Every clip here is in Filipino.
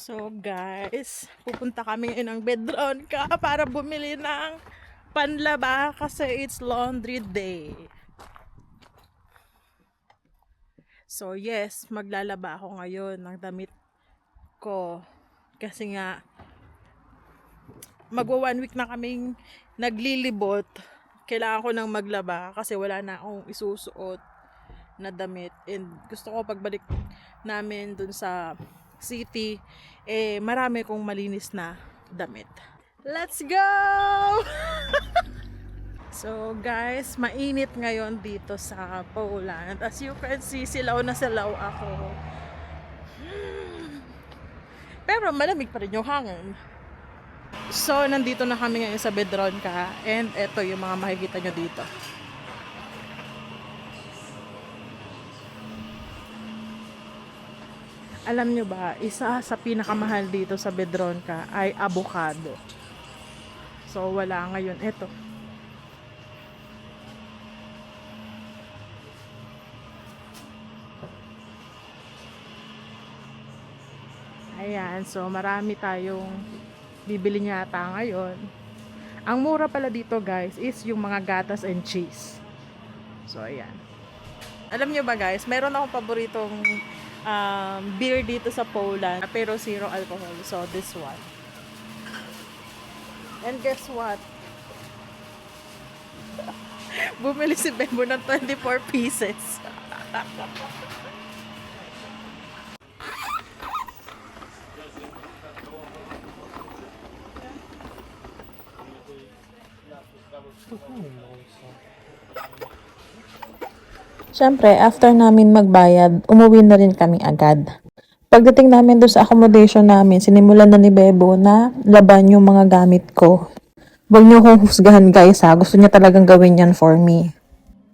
So guys, pupunta kami ng Bedronka para bumili ng panlaba kasi it's laundry day. So yes, maglalaba ako ngayon ng damit ko kasi nga magwa 1 week na kaming naglilibot. Kailangan ko nang maglaba kasi wala na akong isusuot na damit, and gusto ko pagbalik namin dun sa city marami kong malinis na damit. Let's go! So guys, mainit ngayon dito sa Poland. As you can see, silaw na silaw ako. Pero malamig pa rin yung hangin. So nandito na kami ngayon sa Bedronka, and eto yung mga makikita nyo dito. Alam nyo ba, isa sa pinakamahal dito sa Bedronka ay avocado. So wala ngayon. Eto. Ayan, so marami tayong bibili yata ngayon. Ang mura pala dito guys is yung mga gatas and cheese. So ayan. Alam nyo ba guys, meron akong paboritong beer dito sa Poland pero zero alcohol. So this one. And guess what? Bumili si Bembo ng 24 pieces. Siyempre, after namin magbayad, umuwi na rin kami agad. Pagdating namin doon sa accommodation namin, sinimulan na ni Bebo na laban yung mga gamit ko. Huwag niyo kong husgahan guys ha, gusto niya talagang gawin yan for me.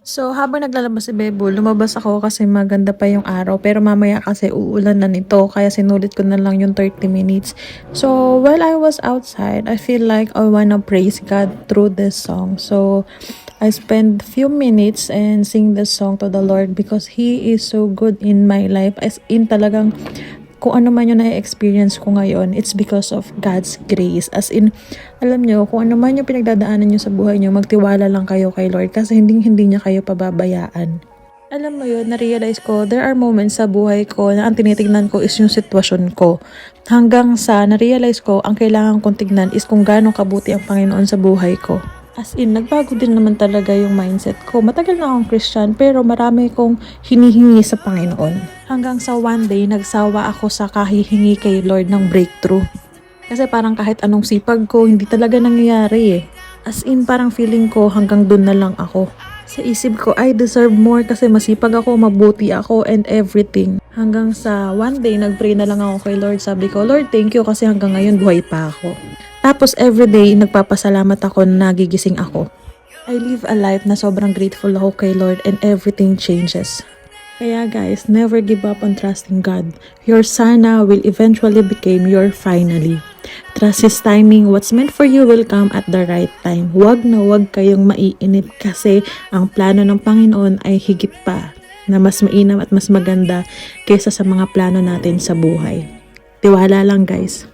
So, habang naglalabas si Bebo, lumabas ako kasi maganda pa yung araw. Pero mamaya kasi uulan na nito, kaya sinulit ko na lang yung 30 minutes. So, while I was outside, I feel like I wanna praise God through this song. So, I spent few minutes and sing this song to the Lord because He is so good in my life. As in talagang kung ano man yung na-experience ko ngayon, it's because of God's grace. As in, alam nyo, kung ano man yung pinagdadaanan nyo sa buhay nyo, magtiwala lang kayo kay Lord kasi hindi niya kayo pababayaan. Alam mo yun, na-realize ko, there are moments sa buhay ko na ang tinitignan ko is yung sitwasyon ko. Hanggang sa na-realize ko, ang kailangan kong tignan is kung gaano kabuti ang Panginoon sa buhay ko. As in, nagbago din naman talaga yung mindset ko. Matagal na akong Christian pero marami kong hinihingi sa Panginoon. Hanggang sa one day, nagsawa ako sa kahihingi kay Lord ng breakthrough. Kasi parang kahit anong sipag ko, hindi talaga nangyayari eh. As in, parang feeling ko hanggang dun na lang ako. Sa isip ko, I deserve more kasi masipag ako, mabuti ako, and everything. Hanggang sa one day, nagpray na lang ako kay Lord. Sabi ko, Lord, thank you kasi hanggang ngayon buhay pa ako. Tapos everyday, nagpapasalamat ako na nagigising ako. I live a life na sobrang grateful ako kay Lord and everything changes. Kaya guys, never give up on trusting God. Your sana will eventually become your finally. Trust His timing. What's meant for you will come at the right time. Huwag na huwag kayong maiinip kasi ang plano ng Panginoon ay higit pa na mas mainam at mas maganda kaysa sa mga plano natin sa buhay. Tiwala lang guys.